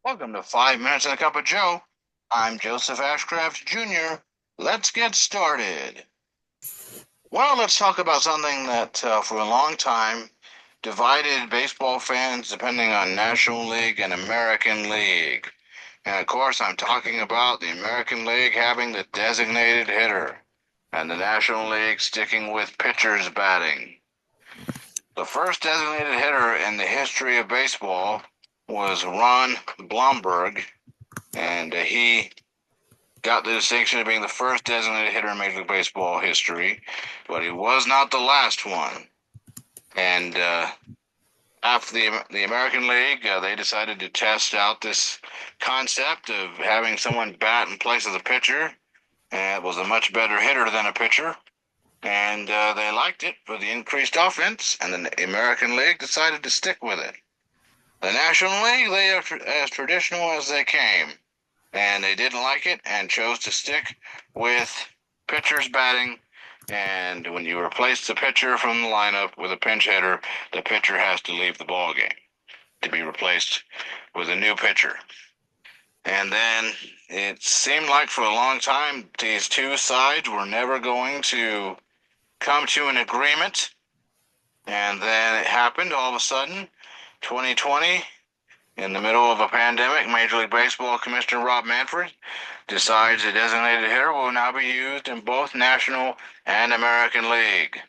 Welcome to 5 Minutes and a Cup of Joe. I'm Joseph Ashcraft Jr. Let's get started. Well, let's talk about something that for a long time divided baseball fans depending on National League and American League. And of course, I'm talking about the American League having the designated hitter and the National League sticking with pitchers batting. The first designated hitter in the history of baseball was Ron Blomberg, and he got the distinction of being the first designated hitter in Major League Baseball history, but he was not the last one. And after the American League, they decided to test out this concept of having someone bat in place of the pitcher, and it was a much better hitter than a pitcher. And they liked it for the increased offense, and the American League decided to stick with it. The National League, they are as traditional as they came, and they didn't like it and chose to stick with pitchers batting. And when you replace the pitcher from the lineup with a pinch hitter, the pitcher has to leave the ball game to be replaced with a new pitcher. And then it seemed like for a long time these two sides were never going to come to an agreement. And then it happened all of a sudden, 2020, in the middle of a pandemic. Major League Baseball Commissioner Rob Manfred decides a designated hitter will now be used in both National and American League.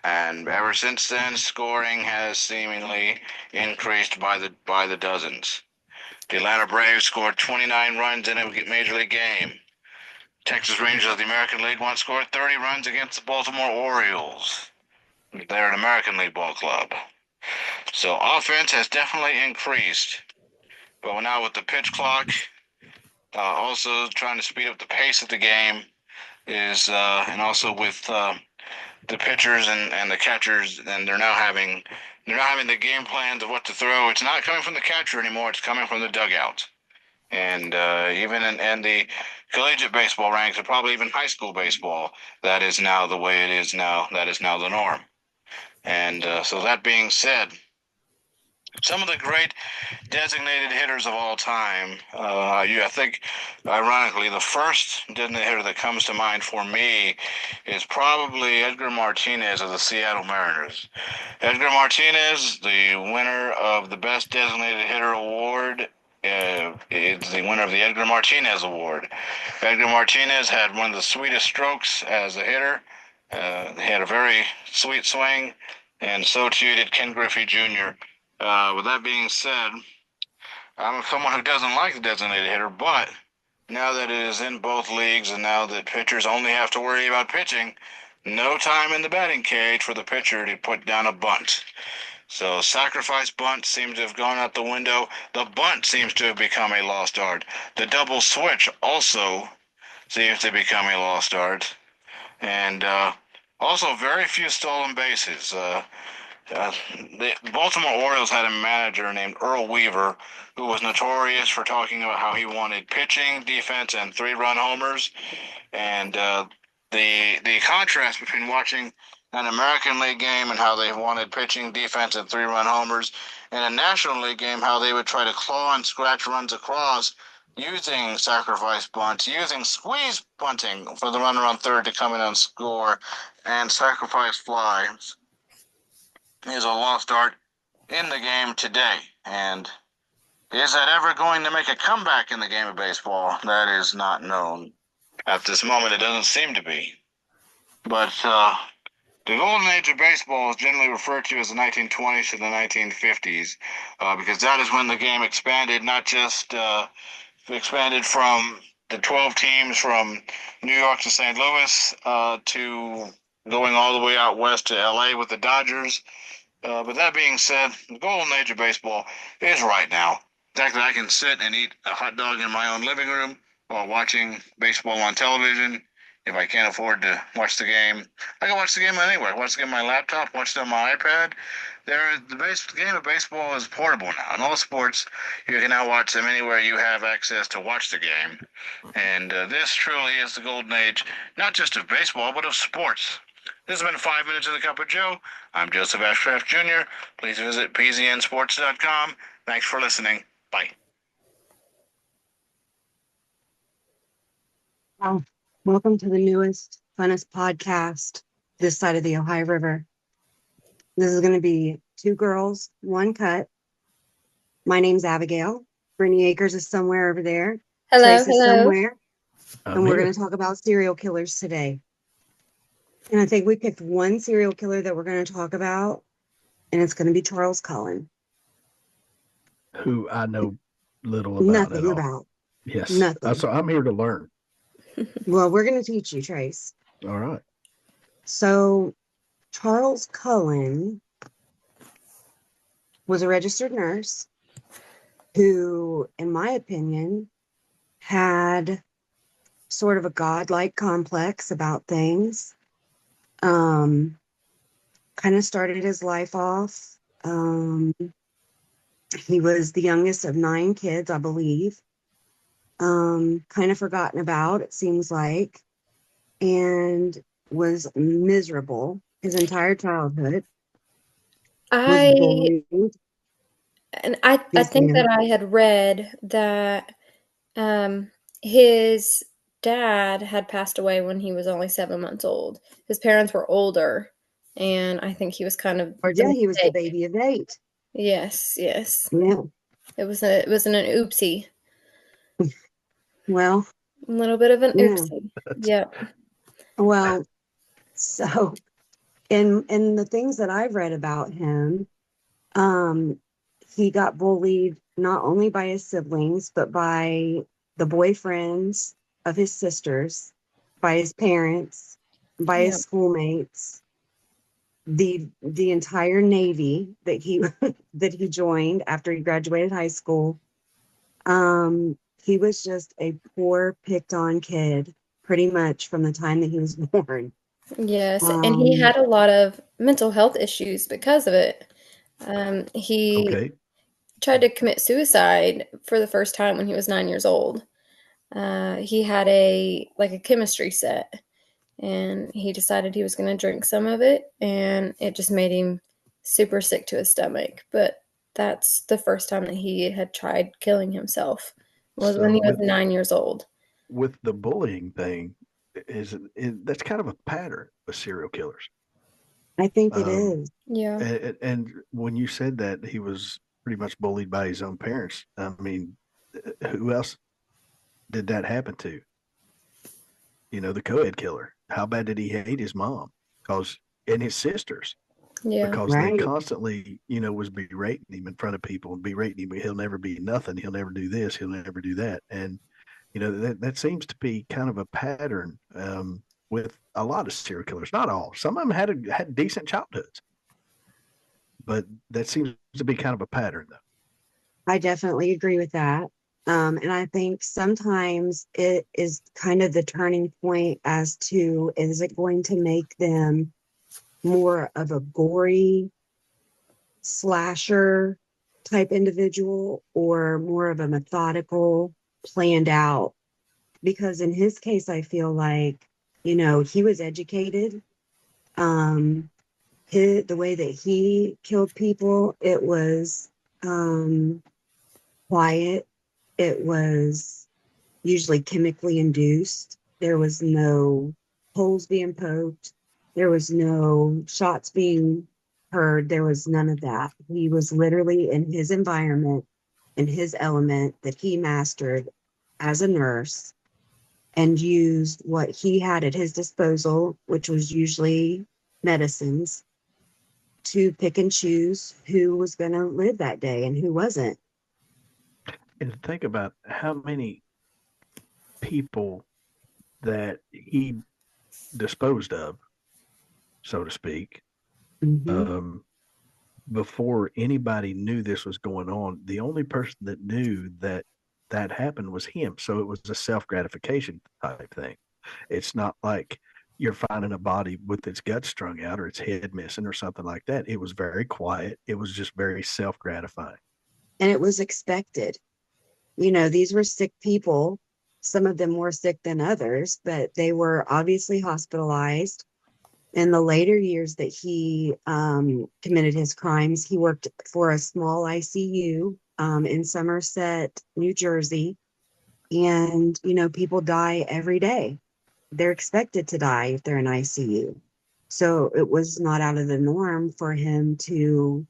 And ever since then, scoring has seemingly increased by the dozens. The Atlanta Braves scored 29 runs in a Major League game. Texas Rangers of the American League once scored 30 runs against the Baltimore Orioles. They're an American League ball club. So offense has definitely increased. But now with the pitch clock, also trying to speed up the pace of the game is, and also with the pitchers and the catchers, and they're now having the game plans of what to throw. It's not coming from the catcher anymore; it's coming from the dugout. And even in the collegiate baseball ranks, and probably even high school baseball, that is now the way it is now. That is now the norm. And so that being said, some of the great designated hitters of all time. I think, ironically, the first designated hitter that comes to mind for me is probably Edgar Martinez of the Seattle Mariners. Edgar Martinez, the winner of the Best Designated Hitter Award, is the winner of the Edgar Martinez Award. Edgar Martinez had one of the sweetest strokes as a hitter. He had a very sweet swing, and so too did Ken Griffey Jr. With that being said, I'm someone who doesn't like the designated hitter, but now that it is in both leagues and now that pitchers only have to worry about pitching, no time in the batting cage for the pitcher to put down a bunt. So sacrifice bunt seems to have gone out the window. The bunt seems to have become a lost art. The double switch also seems to become a lost art. And also very few stolen bases. The Baltimore Orioles had a manager named Earl Weaver who was notorious for talking about how he wanted pitching, defense, and three-run homers. And the contrast between watching an American League game and how they wanted pitching, defense, and three-run homers, and a National League game how they would try to claw and scratch runs across using sacrifice bunts, using squeeze bunting for the runner on third to come in and score, and sacrifice flies is a lost art in the game today. And is that ever going to make a comeback in the game of baseball? That is not known. At this moment, it doesn't seem to be. But the golden age of baseball is generally referred to as the 1920s to the 1950s because that is when the game expanded, not just expanded from the 12 teams from New York to St. Louis to going all the way out west to LA with the Dodgers. But that being said, the golden age of baseball is right now. The fact that I can sit and eat a hot dog in my own living room while watching baseball on television. If I can't afford to watch the game, I can watch the game anywhere. Watch the game on my laptop, watch it on my iPad. The game of baseball is portable now. In all sports, you can now watch them anywhere you have access to watch the game. And this truly is the golden age, not just of baseball, but of sports. This has been 5 Minutes in the Cup of Joe. I'm Joseph Ashcraft Jr. Please visit pznsports.com. Thanks for listening. Bye. Oh, welcome to the newest, funnest podcast this side of the Ohio River. This is going to be two girls, one cut. My name's Abigail. Brittany Akers is somewhere over there. Hello, Trace is hello. somewhere. I'm And we're going here. to talk about serial killers today. And I think we picked one serial killer that we're going to talk about, and it's going to be Charles Cullen. Who I know little about at Nothing all. about. Yes. Nothing. So I'm here to learn. Well, we're going to teach you, Trace. All right. So, Charles Cullen was a registered nurse who, in my opinion, had sort of a godlike complex about things. Kind of started his life off. He was the youngest of 9 kids, I believe. Kind of forgotten about, it seems like, and was miserable his entire childhood. Was I bullied. I Yes, think that ma'am. I had read that um his dad had passed away when he was only 7 months old. His parents were older, and I think he was kind of Or the yeah, he was the mistake. baby of 8. Yes, yes. Yeah. It was an oopsie. Well, A little bit of an yeah. oopsie. That's Yep. Well, so in the things that I've read about him, um, he got bullied not only by his siblings, but by the boyfriends of his sisters, by his parents, by his Yep. schoolmates, the entire Navy that he that he joined after he graduated high school. He was just a poor, picked on kid, pretty much from the time that he was born. Yes, and he Um, had a lot of mental health issues because of it. He okay. tried to commit suicide for the first time when he was 9 years old. He had a chemistry set, and he decided he was going to drink some of it, and it just made him super sick to his stomach. But that's the first time that he had tried killing himself was when So he was 9 years old. with the bullying thing, that's kind of a pattern with serial killers. I think it Um, is. Yeah. and when you said that he was pretty much bullied by his own parents, I mean, who else did that happen to? The co-ed killer. How bad did he hate his mom? Because and his sisters, Yeah. because they Right. constantly, was berating him in front of people and berating him. He'll never be nothing. He'll never do this. He'll never do that. And that seems to be kind of a pattern with a lot of serial killers. Not all. Some of them had decent childhoods, but that seems to be kind of a pattern, though. I definitely agree with that. And I think sometimes it is kind of the turning point as to, is it going to make them more of a gory slasher type individual or more of a methodical, planned out? Because in his case, I feel like, he was educated. Um, the way that he killed people, it was quiet. It was usually chemically induced. There was no holes being poked. There was no shots being heard. There was none of that. He was literally in his environment, in his element that he mastered as a nurse, and used what he had at his disposal, which was usually medicines, to pick and choose who was going to live that day and who wasn't. And think about how many people that he disposed of, so to speak, Mm-hmm. um, before anybody knew this was going on. The only person that knew that happened was him. So it was a self gratification type thing. It's not like you're finding a body with its guts strung out or its head missing or something like that. It was very quiet. It was just very self gratifying. And it was expected. These were sick people. Some of them more sick than others, but they were obviously hospitalized. In the later years that he committed his crimes, he worked for a small ICU in Somerset, New Jersey. And, people die every day. They're expected to die if they're in ICU. So it was not out of the norm for him to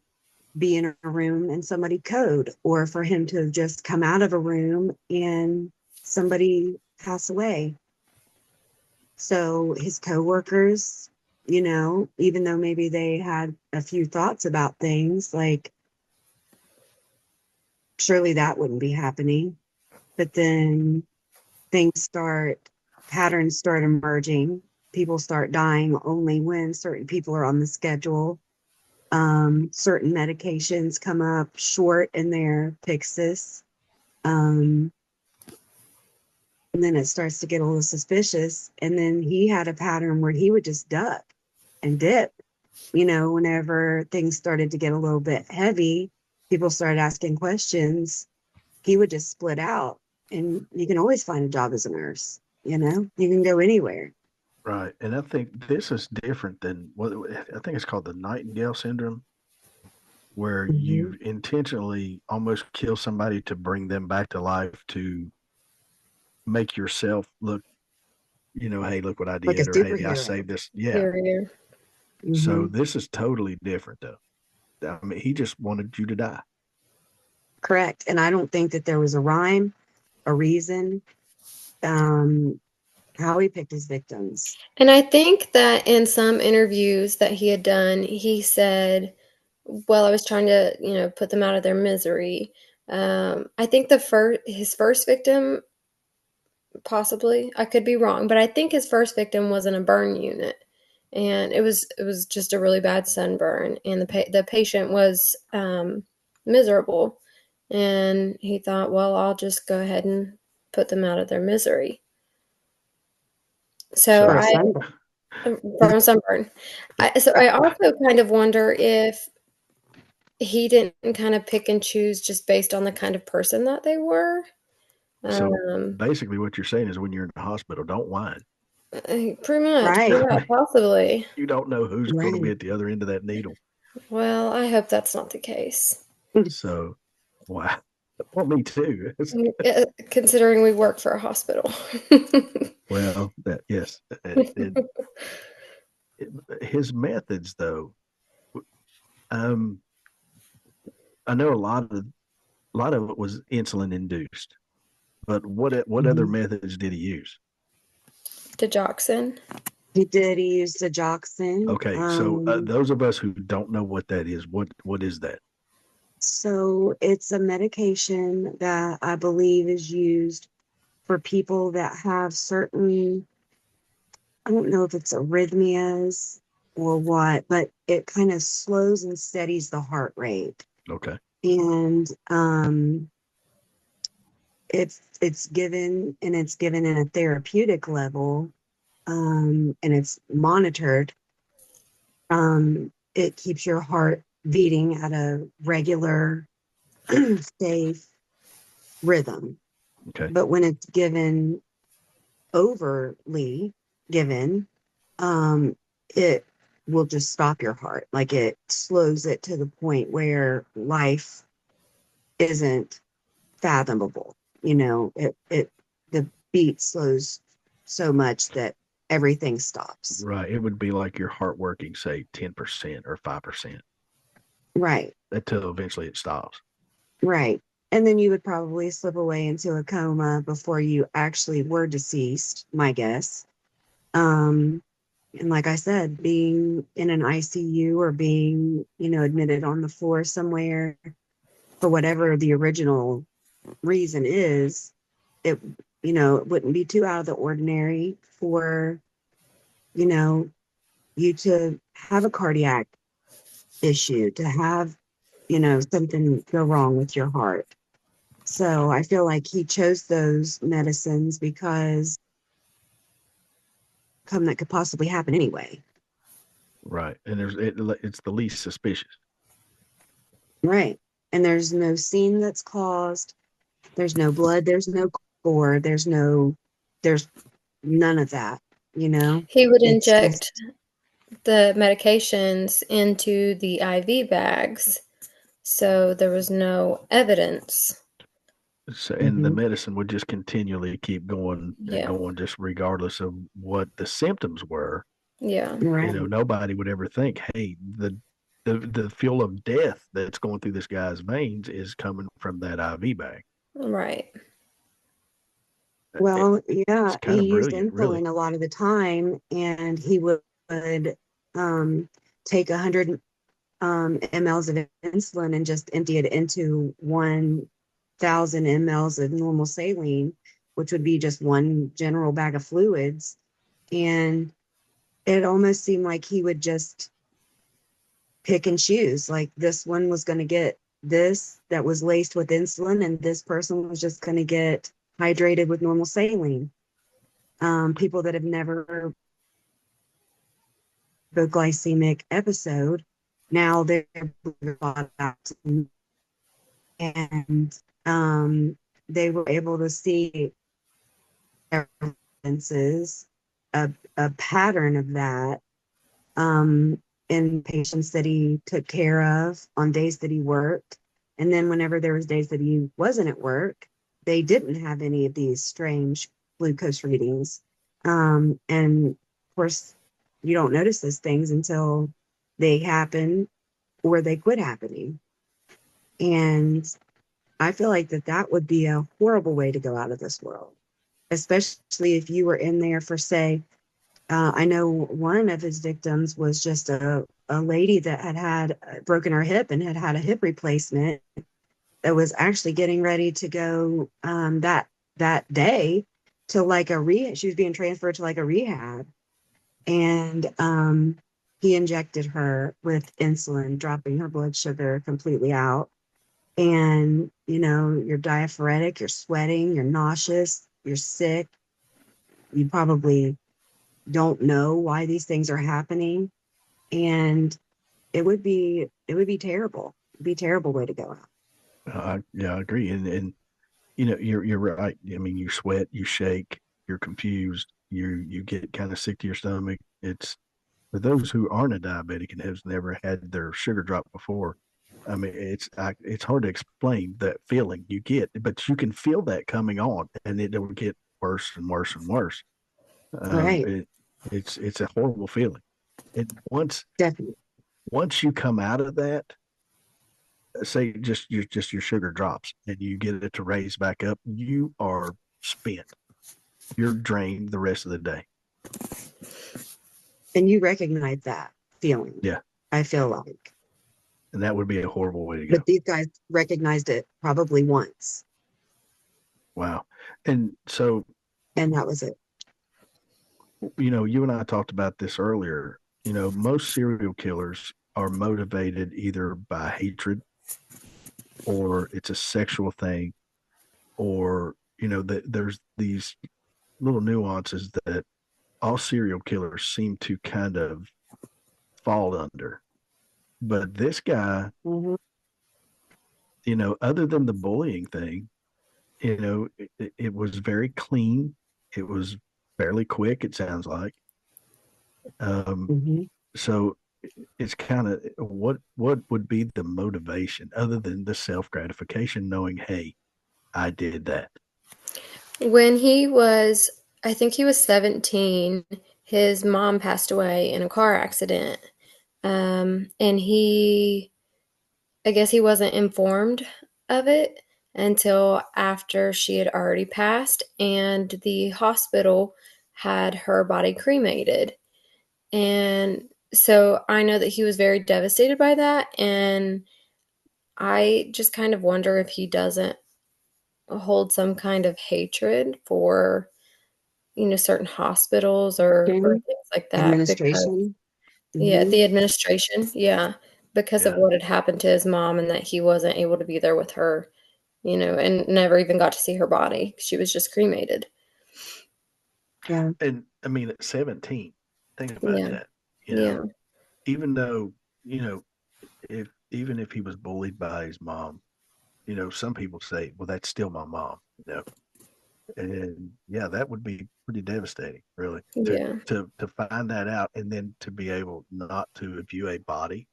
be in a room and somebody code, or for him to have just come out of a room and somebody pass away. So his coworkers, even though maybe they had a few thoughts about things, like surely that wouldn't be happening. But then patterns start emerging. People start dying only when certain people are on the schedule. Certain medications come up short in their Pyxis. And then it starts to get a little suspicious. And then he had a pattern where he would just duck and dip. Whenever things started to get a little bit heavy, people started asking questions. He would just split out. And you can always find a job as a nurse. You can go anywhere. Right. And I think this is different than what I think it's called the Nightingale syndrome, where Mm-hmm. you intentionally almost kill somebody to bring them back to life to make yourself look, hey, look what I Like a did, or hey, I superhero. saved this. Yeah. Here. So Mm-hmm. this is totally different, though. I mean, he just wanted you to die. Correct. And I don't think that there was a rhyme, a reason, how he picked his victims. And I think that in some interviews that he had done, he said, well, I was trying to, put them out of their misery. I think his first victim, possibly, I could be wrong, but I think his first victim was in a burn unit, and it was just a really bad sunburn, and the patient was miserable, and he thought, well, I'll just go ahead and put them out of their misery. So For a So sunburn. from sunburn. I also kind of wonder if he didn't kind of pick and choose just based on the kind of person that they were. so Um, basically, what you're saying is when you're in the hospital, don't whine. Pretty much, Right. yeah, possibly. You don't know who's going to be Right. at the other end of that needle. Well, I hope that's not the case. So, wow. Well, me too. Considering we work for a hospital. Well, yes. His methods, though, um, I know a lot of it was insulin induced, but what other Mhm. methods did he use? Digoxin. He used digoxin. Okay, so those of us who don't know what that is, what is that? So it's a medication that I believe is used for people that have certain, I don't know if it's arrhythmias or what, but it kind of slows and steadies the heart rate. Okay, And it's given in a therapeutic level, and it's monitored. It keeps your heart beating at a regular, safe rhythm. okay, But when it's given overly given, it will just stop your heart. Like it slows it to the point where life isn't fathomable. The beat slows so much that everything stops. right. It would be like your heart working, say 10% or 5%, Right, until eventually it stops. right. And then you would probably slip away into a coma before you actually were deceased, my guess. Um, and like I said, being in an ICU or being, admitted on the floor somewhere for whatever the original reason is, it, it wouldn't be too out of the ordinary for, you know, you to have a cardiac issue, to have, something go wrong with your heart. So I feel like he chose those medicines because that could possibly happen anyway. Right, and it's the least suspicious. Right. And there's no scene that's caused. There's no blood. There's no gore. There's none of that, He would It's inject just, the medications into the IV bags, so there was no evidence So, and the Mhm. medicine would just continually keep going and Yeah. going, just regardless of what the symptoms were. Yeah. Right. Nobody would ever think, hey, the fuel of death that's going through this guy's veins is coming from that IV bag. Right. Well, It's yeah, kind he of used brilliant, really. insulin a lot of the time, and he would um, take 100 mLs of insulin and just empty it into 1,000 mLs of normal saline, which would be just one general bag of fluids. And it almost seemed like he would just pick and choose. Like this one was going to get this that was laced with insulin, and this person was just going to get hydrated with normal saline. People that have never the glycemic episode, now they're bought out, and they were able to see evidences, a pattern of that in patients that he took care of on days that he worked. And then whenever there was days that he wasn't at work, they didn't have any of these strange glucose readings. And of course, you don't notice those things until they happen or they quit happening. And I feel like that would be a horrible way to go out of this world, especially if you were in there for, say, I know one of his victims was just a lady that had broken her hip and had a hip replacement that was actually getting ready to go that day to like a rehab. She was being transferred to like a rehab, and he injected her with insulin, dropping her blood sugar completely out. And you're diaphoretic, you're sweating, you're nauseous, you're sick. You probably don't know why these things are happening, and it would be terrible. It'd be a terrible way to go out. Yeah, I agree. And you're right. I mean, you sweat, you shake, you're confused, you get kind of sick to your stomach. It's for those who aren't a diabetic and has never had their sugar drop before. I mean, it's hard to explain that feeling you get, but you can feel that coming on, and it'll get worse and worse and worse. Um, Right. it, it's a horrible feeling. And Definitely. once you come out of that, say just your sugar drops, and you get it to raise back up, you are spent. You're drained the rest of the day. And you recognize that feeling, Yeah, I feel like. and that would be a horrible way to go. But these guys recognized it probably once, Wow. And so, and that was it. you and I talked about this earlier. Most serial killers are motivated either by hatred, or it's a sexual thing, or there's these little nuances that all serial killers seem to kind of fall under. But this guy, Mhm. other than the bullying thing, it was very clean. It was fairly quick, it sounds like. Um, Mhm. so it's kind of what would be the motivation other than the self gratification, knowing, hey, I did that. When I think he was 17, his mom passed away in a car accident. And I guess he wasn't informed of it until after she had already passed, and the hospital had her body cremated. And so I know that he was very devastated by that. And I just kind of wonder if he doesn't hold some kind of hatred for, certain hospitals or Mhm. things like that because, Administration. yeah, Hmm. the administration, yeah, because of Yeah. what had happened to his mom and that he wasn't able to be there with her, and never even got to see her body. She was just cremated. Yeah. And I mean, at 17, think about Yeah, that. You yeah, know, even though, even if he was bullied by his mom, some people say, well, that's still my mom, and yeah, that would be pretty devastating, really, to yeah, to find that out, and then to be able not to view a body.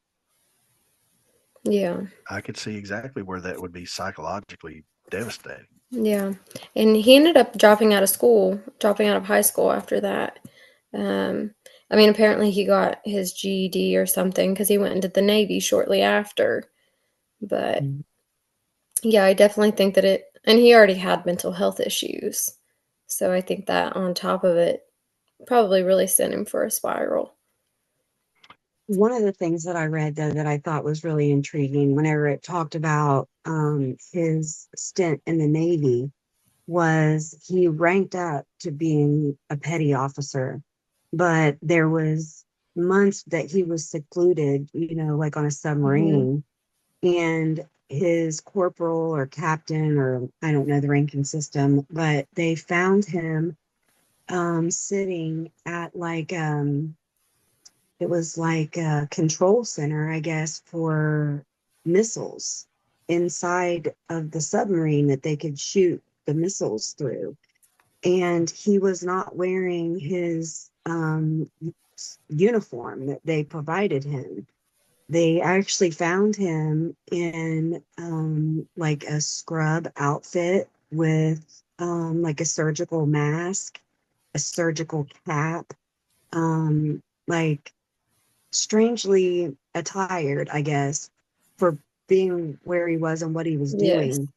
yeah, I could see exactly where that would be psychologically devastating. Yeah. And he ended up dropping out of school, dropping out of high school after that. I mean, apparently he got his GED or something because he went into the Navy shortly after. But Mm. yeah, I definitely think that and he already had mental health issues. So I think that on top of it probably really sent him for a spiral. One of the things that I read though that I thought was really intriguing whenever it talked about his stint in the Navy was he ranked up to being a petty officer, but there was months that he was secluded, like on a Hmm. submarine, and his corporal or captain, or I don't know the ranking system, but they found him sitting at it was like a control center, I guess, for missiles inside of the submarine that they could shoot the missiles through. And he was not wearing his uniform that they provided him. They actually found him in like a scrub outfit with like a surgical mask, a surgical cap, like strangely attired, I guess, for being where he was and what he was Yes. doing.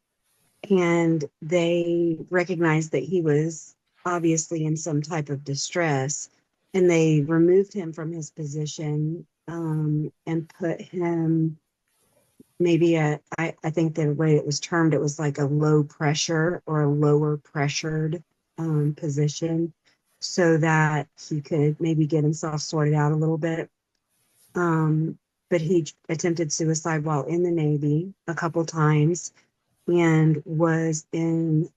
And they recognized that he was obviously in some type of distress. And they removed him from his position and put him maybe I think the way it was termed, it was like a low pressure or a lower pressured position so that he could maybe get himself sorted out a little bit. Um, but he attempted suicide while in the Navy a couple times and was in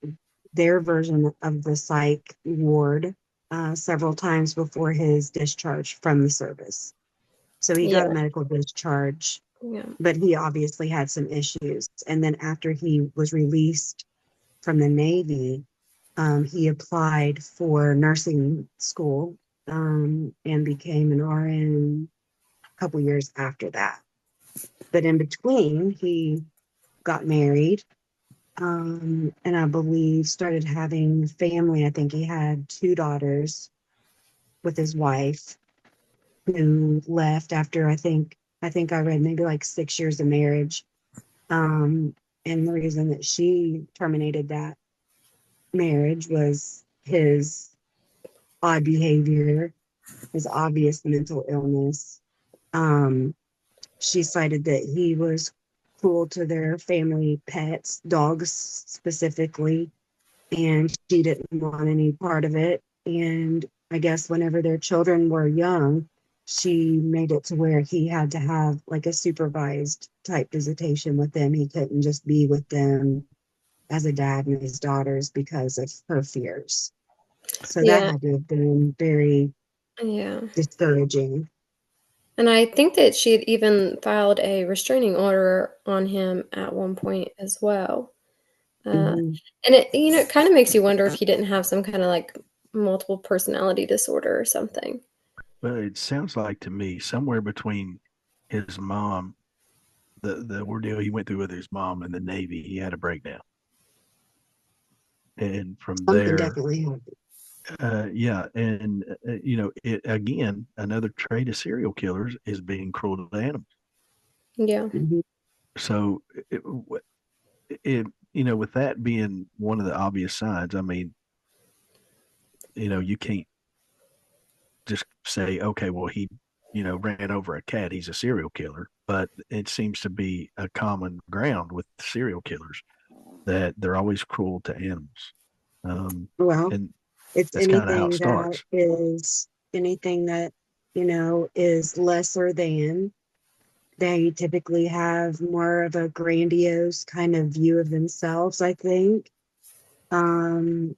their version of the psych ward several times before his discharge from the service. So he got a Yeah. medical discharge, Yeah. but he obviously had some issues. And then after he was released from the Navy, he applied for nursing school and became an RN a couple years after that. But in between, he got married and I believe started having family. I think he had two daughters with his wife who left after I think I read maybe like 6 years of marriage. Um, and the reason that she terminated that marriage was his odd behavior, his obvious mental illness. Um, she cited that he was cruel to their family pets, dogs specifically, and she didn't want any part of it. And I guess whenever their children were young, she made it to where he had to have like a supervised type visitation with them. He couldn't just be with them as a dad and his daughters because of her fears. So that Yeah. had to have been very Yeah. discouraging. And I think that she had even filed a restraining order on him at one point as well. Uh, Mhm. and it kind of makes you wonder if he didn't have some kind of like multiple personality disorder or something. But it sounds like to me somewhere between his mom, the ordeal he went through with his mom in the Navy, he had a breakdown, and from Something there, definitely happened. yeah, and it again, another trait of serial killers is being cruel to animals. Yeah. Mhm. So with that being one of the obvious signs, I mean, you can't just say, okay, well, he, ran over a cat. He's a serial killer. But it seems to be a common ground with serial killers that they're always cruel to animals. Well, And it's that's kind of how it starts. anything that, is lesser than. They typically have more of a grandiose kind of view of themselves, I think. Um,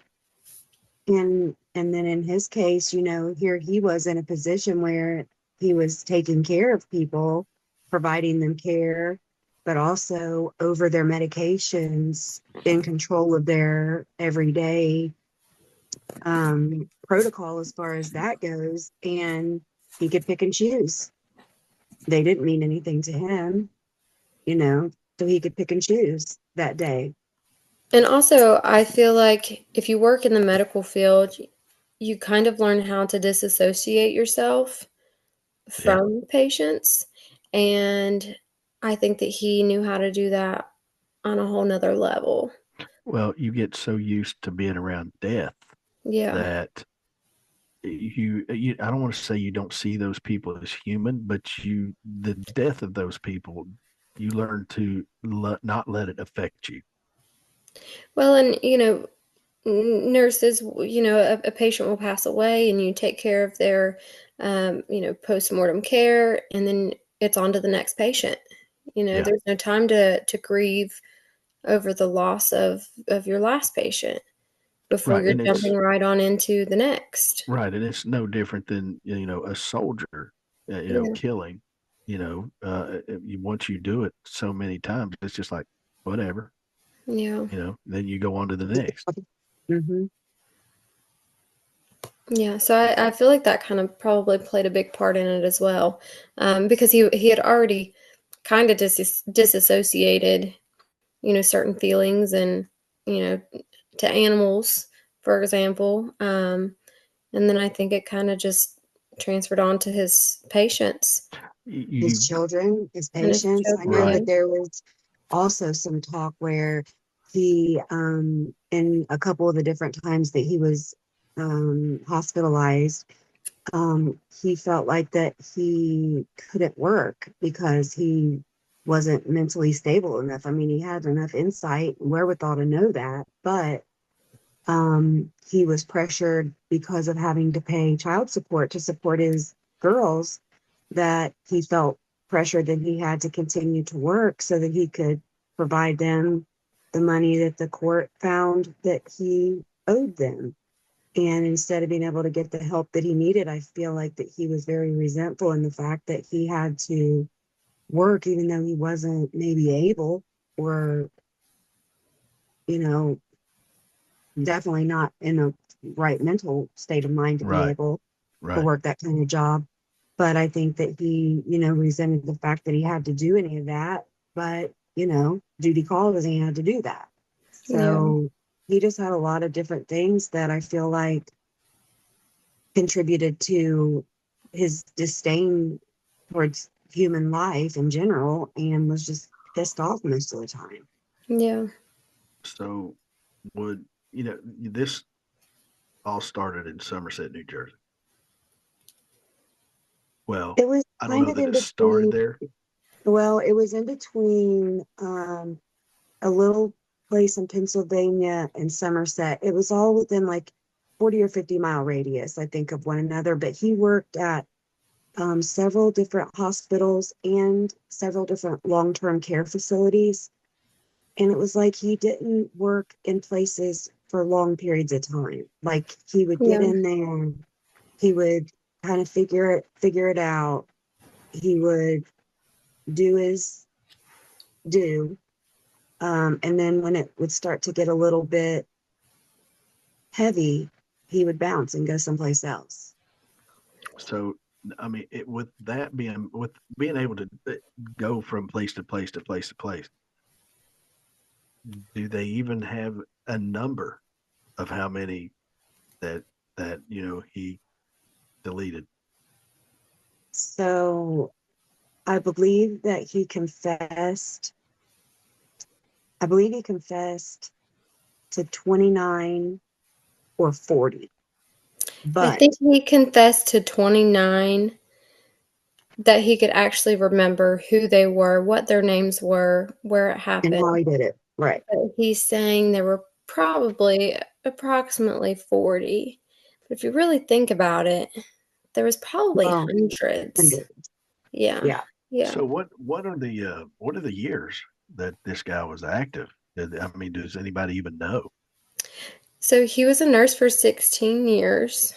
and then in his case, here he was in a position where he was taking care of people, providing them care, but also over their medications, in control of their everyday protocol as far as that goes. And he could pick and choose. They didn't mean anything to him, you know, so he could pick and choose that day. And also, I feel like if you work in the medical field, you kind of learn how to disassociate yourself Yeah. from patients. And I think that he knew how to do that on a whole nother level. Well, you get so used to being around death Yeah. that you I don't want to say you don't see those people as human, but the death of those people, you learn to not let it affect you. Well, and nurses, a patient will pass away and you take care of their, post-mortem care, and then it's on to the next patient. Yeah. There's no time to grieve over the loss of your last patient before Right. you're And jumping it's right on into the next. right. And it's no different than, a soldier, Yeah. killing, once you do it so many times, it's just like, whatever, Yeah. then you go on to the next. Hmm. Yeah. So I feel like that kind of probably played a big part in it as well, because he had already kind of disassociated, certain feelings and, you know, to animals, for example. And then I think it kind of just transferred on to his patients His You, children, his and his patients. I know right. that there was also some talk where he, in a couple of the different times that he was hospitalized, he felt like that he couldn't work because he wasn't mentally stable enough. I mean, he had enough insight and wherewithal to know that, but he was pressured because of having to pay child support to support his girls, that he felt pressured that he had to continue to work so that he could provide them the money that the court found that he owed them. And instead of being able to get the help that he needed, I feel like that he was very resentful in the fact that he had to work even though he wasn't maybe able, or, you know, definitely not in a right mental state of mind to be Right. able to Right. work that kind of job. But I think that he, resented the fact that he had to do any of that. But, duty called and he had to do that. Yeah. So he just had a lot of different things that I feel like contributed to his disdain towards human life in general, and was just pissed off most of the time. Yeah. So would, this all started in Somerset, New Jersey. Well, It was I don't kind know of that in it started between. there. Well, it was in between a little place in Pennsylvania and Somerset. It was all within like 40 or 50-mile radius, I think, of one another. But he worked at several different hospitals and several different long-term care facilities. And it was like he didn't work in places for long periods of time. Like he would get Yeah. in there, he would kind of figure it out. He would do his due. And then when it would start to get a little bit heavy, he would bounce and go someplace else. So, I mean, with being able to go from place to place to place to place, do they even have a number of how many that he deleted? So I believe that he confessed. I believe he confessed to 29 or 40. I think But he confessed to 29 that he could actually remember who they were, what their names were, where it and happened. how he did it. Right. But he's saying there were probably approximately 40. But if you really think about it, there was probably Well, hundreds. 100. Yeah. Yeah. Yeah. So what are the years that this guy was active? I mean, does anybody even know? So he was a nurse for 16 years.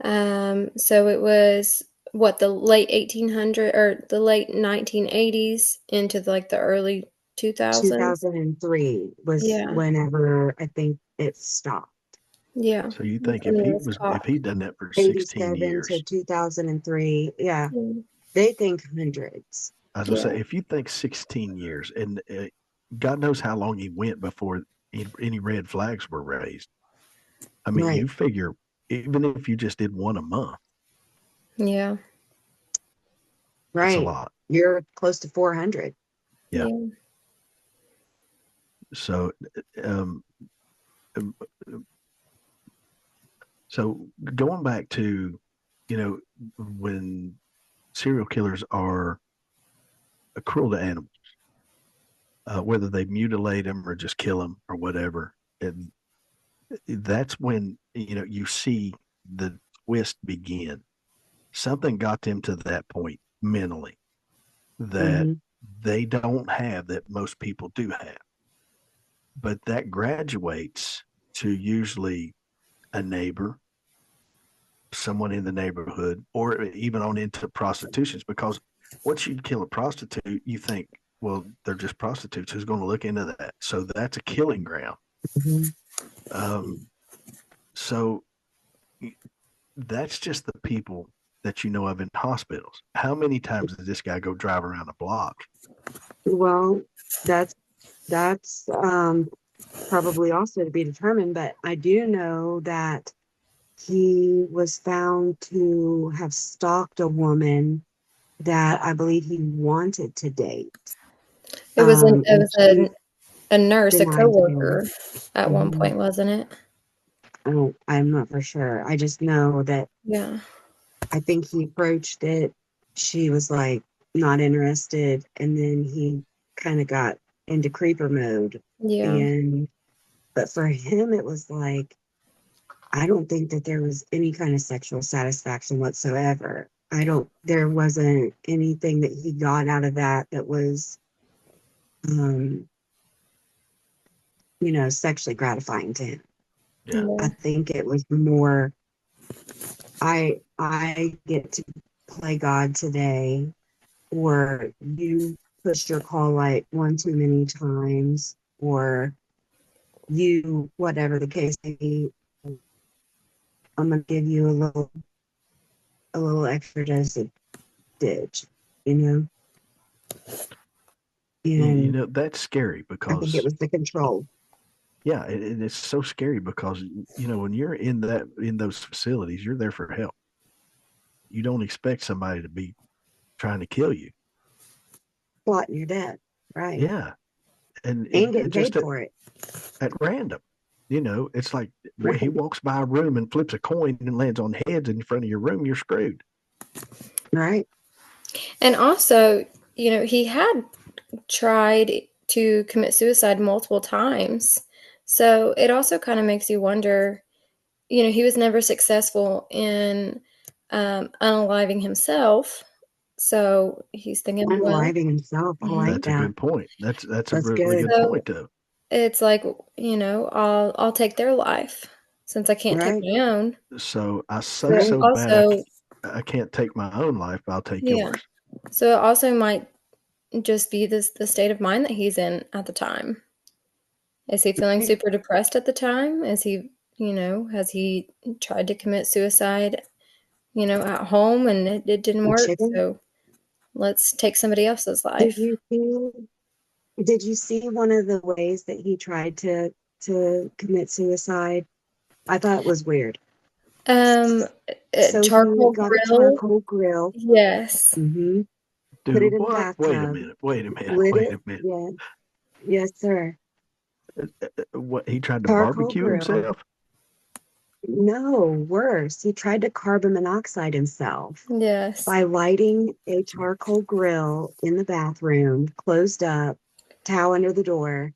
So it was what, the late 1800 or the late 1980s into the early 2000s. 2003 was Yeah. whenever I think it stopped. Yeah. So you That's think when if he he was was if caught. he'd done that for 16 87 to years, 2003. Yeah. Mm. They think hundreds. I was gonna Yeah. say, if you think 16 years, and God knows how long he went before any red flags were raised. I mean, Right. you figure even if you just did one a month, Yeah. that's a Right. lot. You're close to 400. Yeah. Yeah. So, um, um, so going back to, when serial killers are cruel to animals, whether they mutilate them or just kill them or whatever, and that's when you see the twist begin. Something got them to that point mentally that Hmm. they don't have that most people do have, but that graduates to usually a neighbor, someone in the neighborhood, or even on into prostitutions. Because once you kill a prostitute, you think, well, they're just prostitutes. Who's going to look into that? So that's a killing ground. Hmm. Um, so that's just the people that you know of in hospitals. How many times does this guy go drive around a block? Well, that's probably also to be determined, but I do know that he was found to have stalked a woman that I believe he wanted to date. It And was she a nurse, a denied him. coworker at one Hmm. point, wasn't it? Oh, I'm not for sure. I just know that Yeah. I think he approached it. She was like not interested, and then he kind of got into creeper mode. Yeah. And but for him, it was like I don't think that there was any kind of sexual satisfaction whatsoever. There wasn't anything that he got out of that that was, um, sexually gratifying to him. Yeah. Yeah. I think it was more, I get to play God today, or you pushed your call light one too many times, or you, whatever the case may be, I'm gonna give you a little extra dosage, you know? And That's scary I think it because was the control. yeah, it's so scary because when you're in those facilities, you're there for help. You don't expect somebody to be trying to kill you. Plotting your death, right? Yeah, and And it getting just paid for it, at random. It's like he right? walks by a room and flips a coin and lands on heads in front of your room. You're screwed. Right? And also, he had tried to commit suicide multiple times. So it also kind of makes you wonder, he was never successful in unaliving himself. So he's thinking, well, Unaliving himself. I like mhm. That's a that. good point. That's a That's really good. good So point, though. it's like, I'll take their life since I can't take Right? my own. So I suck But Right. so bad also, I can't take my own life, but I'll take yeah. yours. So it also might just be the state of mind that he's in at the time. Is he feeling super depressed at the time? Has he tried to commit suicide, at home and it didn't The work? chicken. So let's take somebody else's Did life. you see? Did you see one of the ways that he tried to commit suicide? I thought it was weird. Um, So he Charcoal got a grill. charcoal grill. Yes. Hmm. Put Do it in the what? Wait a bathtub. minute. Wait a minute. Lit Wait it. a minute. Yeah. Yes, sir. What, he tried to Charcoal barbecue grill. himself? No, worse. He tried to carbon monoxide himself Yes. by lighting a charcoal grill in the bathroom, closed up, towel under the door,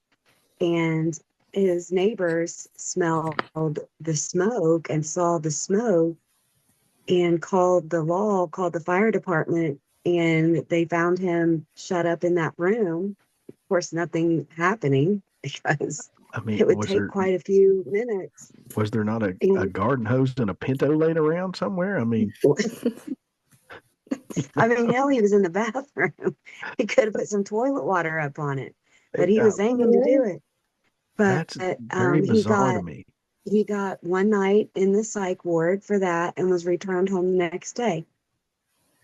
and his neighbors smelled the smoke and saw the smoke and called the fire department, and they found him shut up in that room. Of course, nothing happening because I mean, it would take quite a few minutes. was there not a And garden hose and a Pinto laying around somewhere? I mean, I mean, hell, he was in the bathroom. He could have put some toilet water up on it, but he uh, was aiming to Yeah. do it. But that's very he bizarre to got me. he got one night in the psych ward for that and was returned home the next day.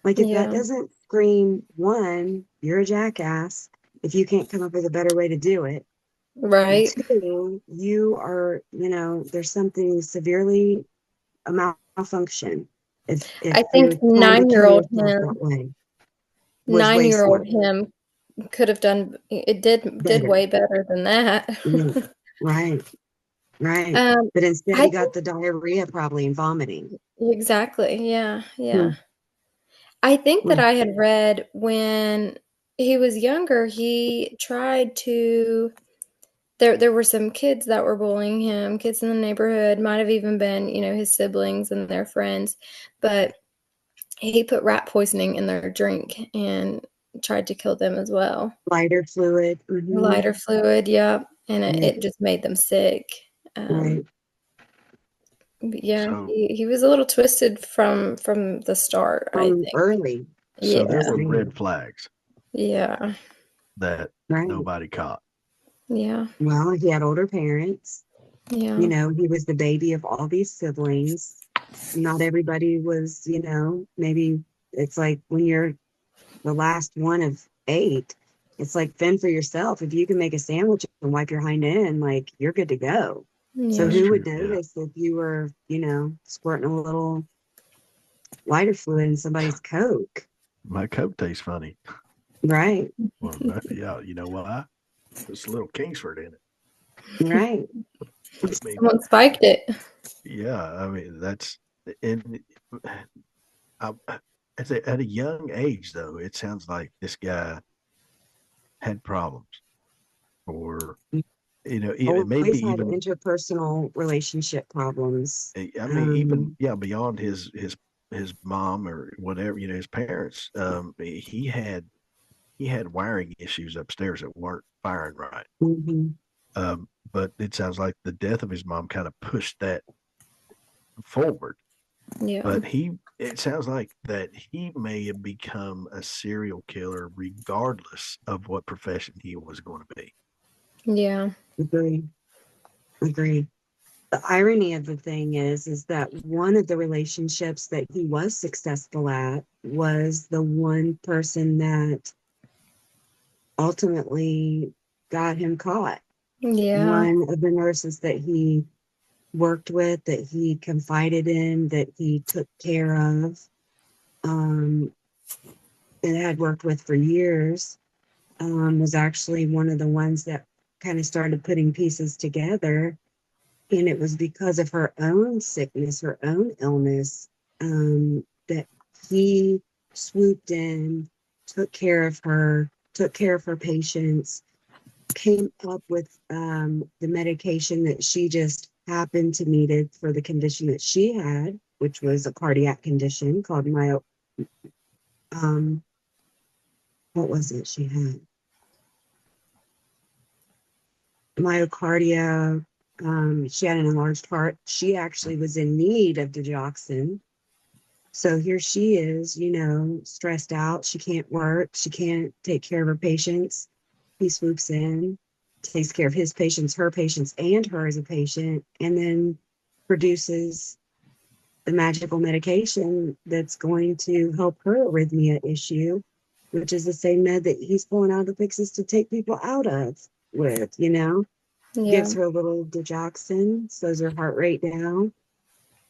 Like, if that Yeah. doesn't scream, one, you're a jackass if you can't come up with a better way to do it. And Right. two, you are, there's something severely a malfunction. If I you're think trying to kill nine-year-old yourself that him, way, was way nine-year-old smart, him could have done it did better. way better than that. Yeah, right, right. Um, But instead, I he got the diarrhea probably and vomiting. exactly. Yeah, Hmm. yeah. I think that Well, I had read when he was younger, he tried to there were some kids that were bullying him, kids in the neighborhood, might have even been, his siblings and their friends, but he put rat poisoning in their drink and tried to kill them as well. lighter fluid. Hmm. Lighter fluid, yep, and it, Right, it just made them sick. Um, right. but yeah, So he was a little twisted from the start, I From think. early. so there Yeah, were Right, red flags yeah, that right. nobody caught. yeah, Well, he had older parents. yeah, He was the baby of all these siblings. Not everybody was, maybe it's like when you're the last one of eight, it's like fend for yourself. If you can make a sandwich and wipe your hind end, like you're good to go. So That's yeah, who would true. Yeah. notice if you were, squirting a little lighter fluid in somebody's Coke? My coat tastes funny. Right, Well, yeah, you know why? There's a little Kingsford in it. right. I mean, someone spiked it. yeah, I mean that's and I, at a young age though, it sounds like this guy had problems, or maybe Always had even interpersonal relationship problems. I mean even Um, yeah beyond his mom or whatever, his parents. He had wiring issues upstairs that weren't firing right. mhm. But it sounds like the death of his mom kind of pushed that forward. Yeah, But it sounds like that he may have become a serial killer regardless of what profession he was going to be. yeah, Agree, agree. The irony of the thing is that one of the relationships that he was successful at was the one person that ultimately got him caught. yeah, One of the nurses that he worked with, that he confided in, that he took care of, um, and had worked with for years, was actually one of the ones that kind of started putting pieces together. And it was because of her own sickness, her own illness, that he swooped in, took care of her patients, came up with the medication that she just happened to needed for the condition that she had, which was a cardiac condition called um, what was it she had? Myocardia. She had an enlarged heart. She actually was in need of digoxin. So here she is, stressed out. She can't work. She can't take care of her patients. He swoops in, takes care of his patients, her patients, and her as a patient, and then produces the magical medication that's going to help her arrhythmia issue, which is the same med that he's pulling out of the fixes to take people out of with. yeah, Gives her a little digoxin, slows her heart rate down,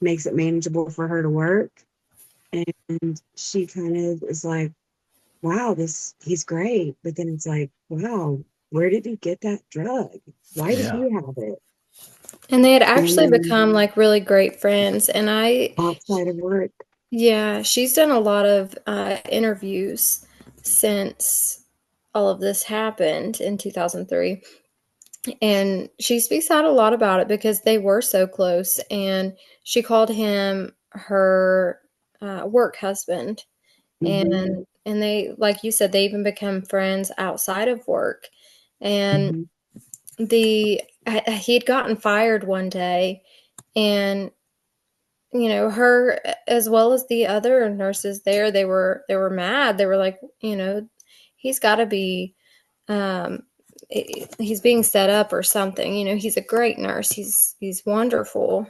makes it manageable for her to work. And she kind of is like, wow, he's great. But then it's like, wow, where did he get that drug? Why did Yeah. he have it? and they had And actually then become like really great friends, and outside of work. yeah, she's done a lot of interviews since all of this happened in 2003. And she speaks out a lot about it because they were so close. And she called him her work husband. Hmm. And they, like you said, they even become friends outside of work. And Hmm. he had gotten fired one day, and her as well as the other nurses there, they were mad. They were like, he's got to be um he's being set up or something. He's a great nurse. He's wonderful.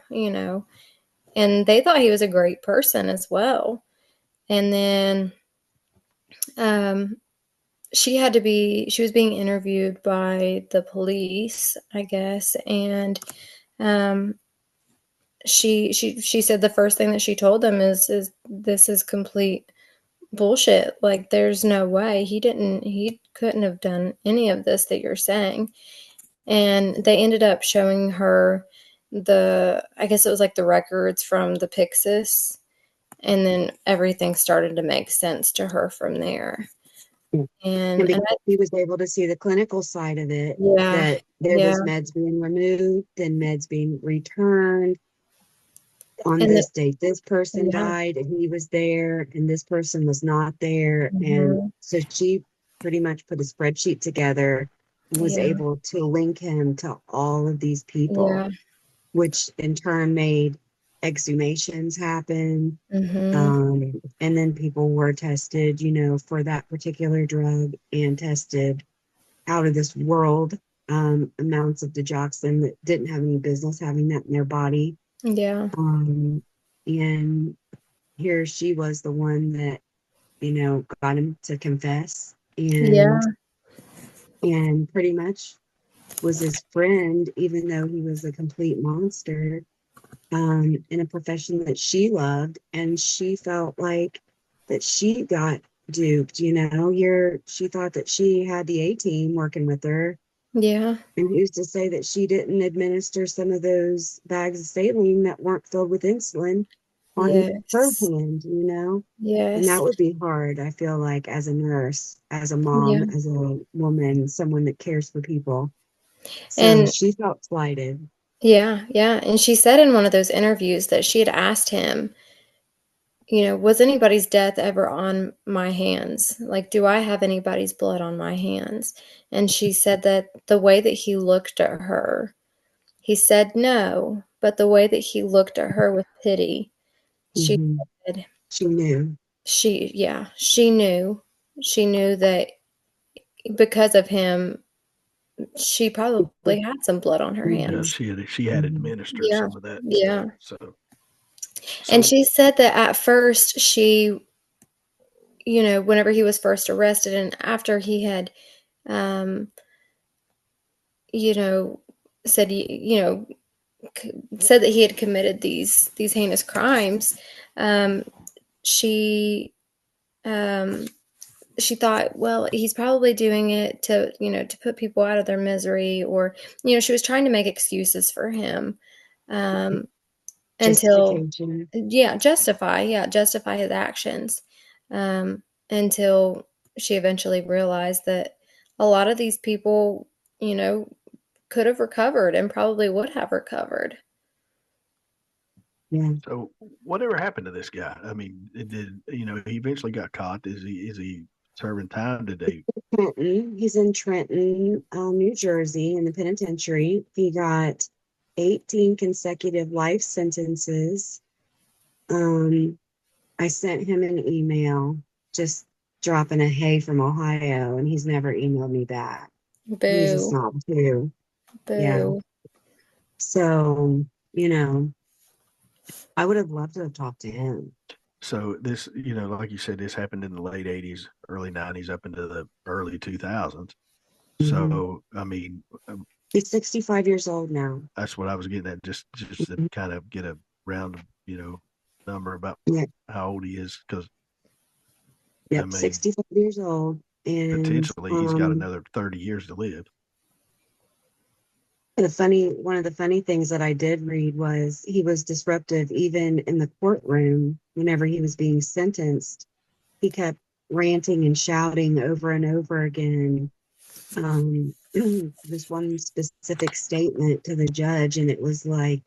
And they thought he was a great person as well. And then um she was being interviewed by the police, I guess, and um, she said the first thing that she told them is this is complete bullshit. Like, there's no way he couldn't have done any of this that you're saying. And they ended up showing her I guess it was like the records from the Pyxis, and then everything started to make sense to her from there. And And because he was able to see the clinical side of it, yeah, that there yeah, was meds being removed, then meds being returned. On and this date, this person yeah, died and he was there, and this person was not there. And mhm, so she pretty much put a spreadsheet together and was yeah, able to link him to all of these people, yeah, which in turn made exhumations happen. mhm, And then people were tested, for that particular drug and tested out of this world amounts of digoxin that didn't have any business having that in their body. yeah, And here she was the one that, got him to confess yeah, and pretty much was his friend, even though he was a complete monster, in a profession that she loved. And she felt like that she got duped, she thought that she had the A team working with her. yeah, And who's to say that she didn't administer some of those bags of saline that weren't filled with insulin on her yes, hand? And yes, that would be hard, I feel like, as a nurse, as a yeah. mom, as a woman, someone that cares for people. So And she felt slighted. yeah, yeah. And she said in one of those interviews that she had asked him, was anybody's death ever on my hands? Like, do I have anybody's blood on my hands? And she said that the way that he looked at her, he said no, but the way that he looked at her with pity, she Hmm. said, She knew. yeah, she knew. She knew that because of him, she probably had some blood on her Yeah, Hmm. hands. she had Hmm. administered Yeah, some of that stuff. yeah. And So she said that at first whenever he was first arrested and after he had, um, you know, said, said that he had committed these heinous crimes, um, she, um, she thought, well, he's probably doing it to put people out of their misery, or, she was trying to make excuses for him, um, until, Justification. justify his actions, um, until she eventually realized that a lot of these people, you know, could have recovered and probably would have recovered. Yeah. so whatever happened to this guy? I mean, he eventually got caught? Is he serving time? Did they? Trenton. He's in Trenton, New Jersey, in the penitentiary. He got 18 consecutive life sentences. Um, I sent him an email just dropping a hey from Ohio, and he's never emailed me back. He's a Boo, snob too. Yeah. boo. So, you know, I would have loved to have talked to him. So this, like you said, this happened in the late '80s, early '90s, up into the early 2000s. Hmm. So I mean, He's 65 years old now. that's what I was getting at. Just to Mhm. kind of get a round, number about Yeah. how old he is, because I Yep. mean, 65 years old. And potentially he's got another 30 years to live. one of the funny things that I did read was he was disruptive even in the courtroom whenever he was being sentenced. He kept ranting and shouting over and over again. This one specific statement to the judge, and it was like,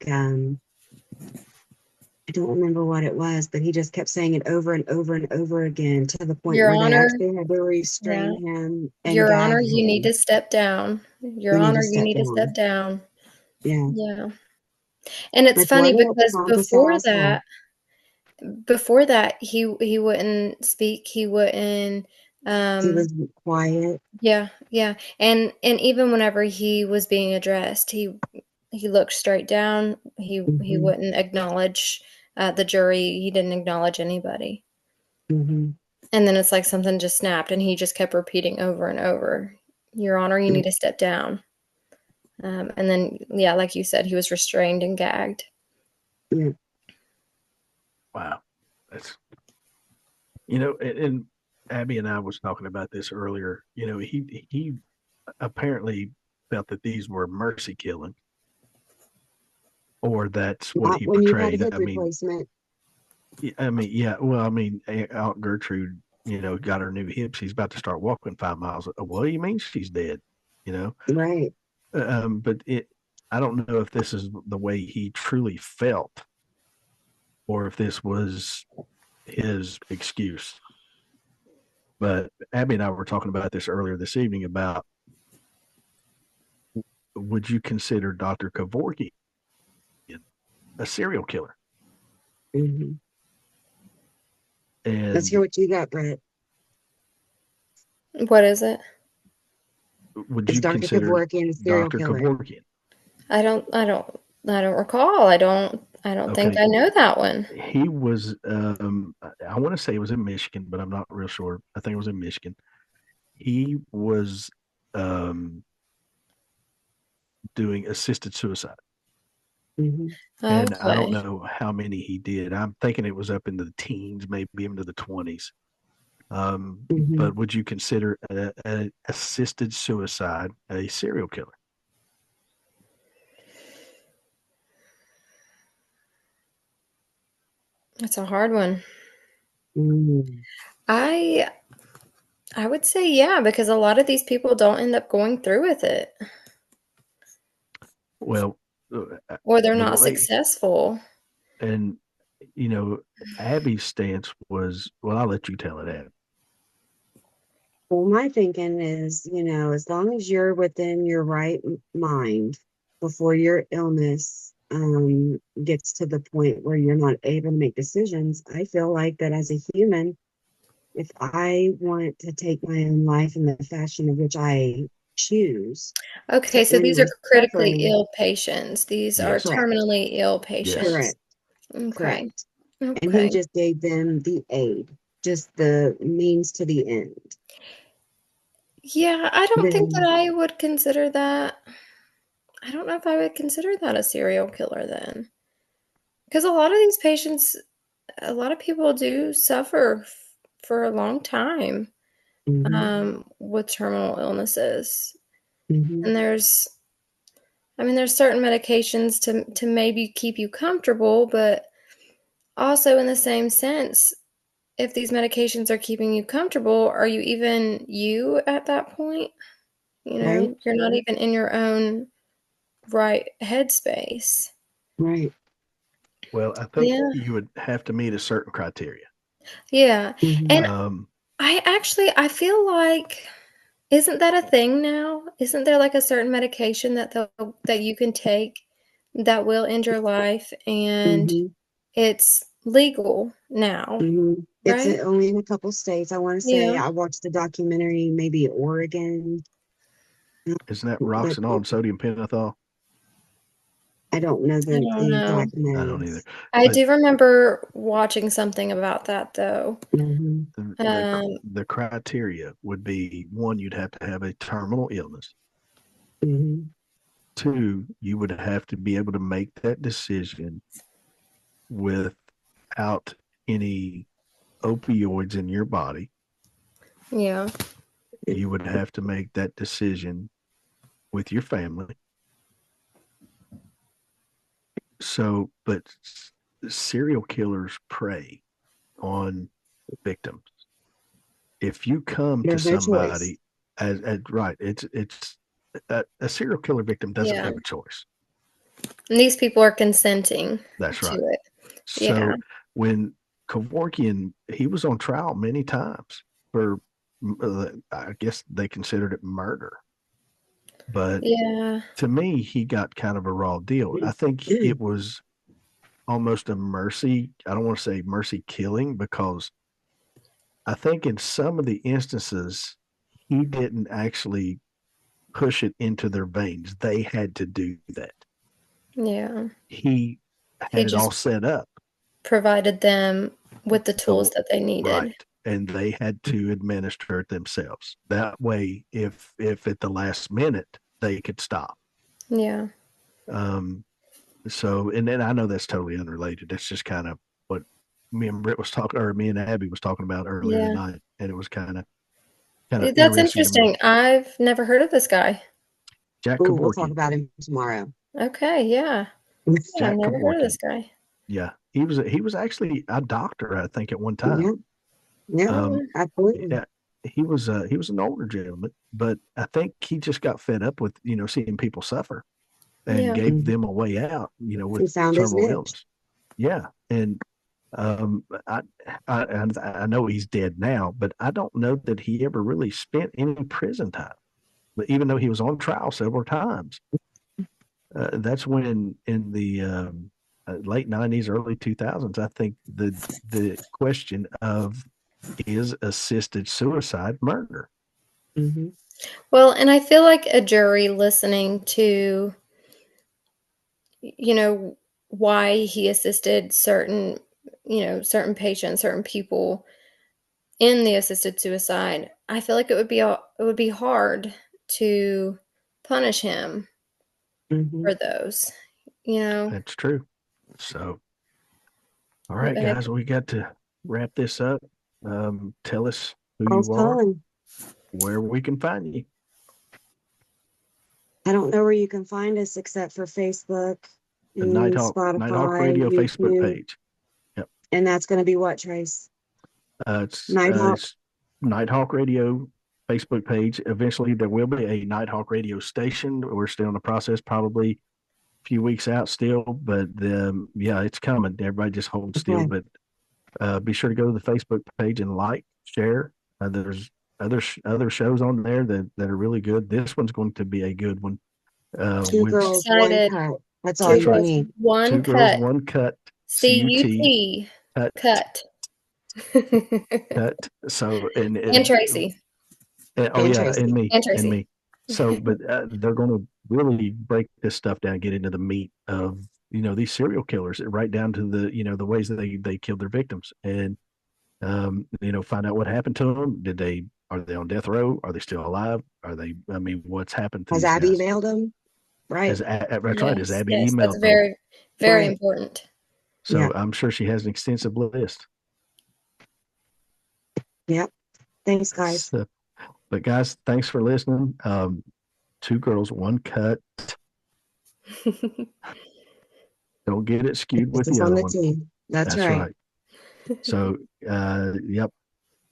I don't remember what it was, but he just kept saying it over and over and over again to the point Your where they Honor, actually had to yeah. restrain him and Your Honor, gag you need him. to step down. Your You need Honor, to you step need to step down. down. Yeah. Yeah. And it's Like, what funny a because pompous asshole. before that he wouldn't speak, he wouldn't, He um was quiet. yeah, yeah. And even whenever he was being addressed, he looked straight down. He Hmm. wouldn't acknowledge the jury. He didn't acknowledge anybody. Hmm. And then it's like something just snapped, and he just kept repeating over and over, "Your Honor, you need to step down." And then, yeah, like you said, he was restrained and gagged. Yeah. Wow. That's, and Abby and I was talking about this earlier. He apparently felt that these were mercy killing, or that's what Not he when you had portrayed. hip replacement. Yeah. Well, I mean, Aunt Gertrude, got her new hips. She's about to start walking 5 miles. What do you mean she's dead? Right. But I don't know if this is the way he truly felt, or if this was his excuse. But Abby and I were talking about this earlier this evening about, would you consider Dr. Kevorkian a serial killer? Hmm. And Let's hear what you got, Brett. What is it? would Is you Dr. consider Kevorkian a serial Dr. killer? Kevorkian? I don't recall. I don't think Okay. I know that one. He was, I want to say it was in Michigan, but I'm not real sure. I think it was in Michigan. He was doing assisted suicide. Hmm. And I don't Okay. know how many he did. I'm thinking it was up into the teens, maybe into the 20s. Hmm. But would you consider a assisted suicide a serial killer? That's a hard one. Mm. I I would say yeah, because a lot of these people don't end up going through with it, Well, or they're the not way, successful. and Abby's stance was, well, I'll let you tell it, Abby. Well, my thinking is, as long as you're within your right mind before your illness gets to the point where you're not able to make decisions, I feel like that as a human, if I want to take my own life in the fashion of which I choose Okay, to so end these are my critically suffering, ill patients. These are Yes. correct, terminally ill Yes. patients. correct, Okay. correct. And he Okay. just gave them the aid, just the means to the end. Yeah, I don't think that Then, I would consider that. I don't know if I would consider that a serial killer then. Because a lot of these patients, a lot of people do suffer for a long time mhm, with terminal illnesses. mhm, And there's certain medications to maybe keep you comfortable, but also in the same sense, if these medications are keeping you comfortable, are you even you at that point? right, You're not even in your own right headspace. right. Well, I think Yeah. you would have to meet a certain criteria. Yeah. Mhm. And Um, I feel like, isn't that a thing now? Isn't there like a certain medication that you can take that will end your life, and Mhm. it's legal now, Mhm. It's right? only in a couple states. I want to say Yeah. I watched the documentary, maybe Oregon, isn't that but Roxanol and sodium pentothal? I don't know I the don't know. exact I don't either. names. I But do remember watching something about that though. Hmm. Um, the criteria would be, one, you'd have to have a terminal illness. Hmm. Two, you would have to be able to make that decision without any opioids in your body. yeah. You would have to make that decision with your family. So, but serial killers prey on victims. If you come to There's no choice. somebody as right, it's a serial killer victim doesn't Yeah. have a choice. And these people are consenting That's to right. it. Yeah. So when Kevorkian, he was on trial many times for, I guess they considered it murder. But Yeah. to me, he got kind of a raw deal. I think it was almost a mercy. I don't want to say mercy killing, because I think in some of the instances, he didn't actually push it into their veins. They had to do that. Yeah. He He had it all just set up. provided them with the tools So, that they needed. right. and they had to administer it themselves. That way, if at the last minute they could stop. Yeah. So, and then I know that's totally unrelated. That's just kind of what me and Britt was talking, or me and Abby was talking about earlier Yeah. tonight, and it was kind of That's interesting to me. interesting. I've never heard of this guy. Jack Ooh, we'll talk Kevorkian. about him tomorrow. Okay, yeah. Yeah, Jack I've never heard of Kevorkian. this guy. Yeah, he was actually a doctor, I think, at one Yeah, time. yeah, absolutely. Yeah, he was an older gentleman, but I think he just got fed up with seeing people suffer, and Yeah. gave them a way out. He With found his terminal niche. illness. Yeah, and I know he's dead now, but I don't know that he ever really spent any prison time. But even though he was on trial several times, that's when in the late '90s, early 2000s, I think the question of is assisted suicide murder. Hmm. Well, and I feel like a jury listening to, why he assisted certain patients, certain people in the assisted suicide, I feel like it would be hard to punish him Hmm. for those, you know. That's true. So, all right, But guys, we got to wrap this up. Tell us who Calls you are, calling. where we can find you. I don't know where you can find us except for Facebook The and Nighthawk Spotify, Radio Facebook YouTube, page. and that's going to be what, Trace? Nighthawk. It's Nighthawk Radio Facebook page. Eventually, there will be a Nighthawk Radio station. We're still in the process, probably a few weeks out still, but yeah, it's coming. Everybody just hold still. Okay. But be sure to go to the Facebook page and like, share. There's other shows on there that are really good. This one's going to be a good one. Two girls, one excited. cut. That's Two all you girls, need. one Two cut. girls, one cut. CUT. Cut. Cut. So and Tracy. oh And yeah, Tracy. and Tracy. me. So, but they're going to really break this stuff down, get into the meat of these serial killers, right down to the ways that they killed their victims, and find out what happened to them. Are they on death row? Are they still alive? Are they? I mean, what's happened to Has these Abby guys? emailed them? Right. That's right. Has Abby Yes, emailed that's them? very, very Right. important. So Yeah. I'm sure she has an extensive list. Yep. Thanks, guys. So, but guys, thanks for listening. Two girls, one cut. Don't get it skewed with This is the on other the one. team. That's right. So, yep,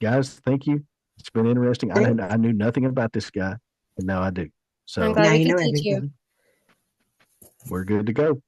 guys, thank you. It's been interesting. Thanks. I knew nothing about this guy, and now I do. I'm So glad Now we you could know teach you. everything. we're good to go.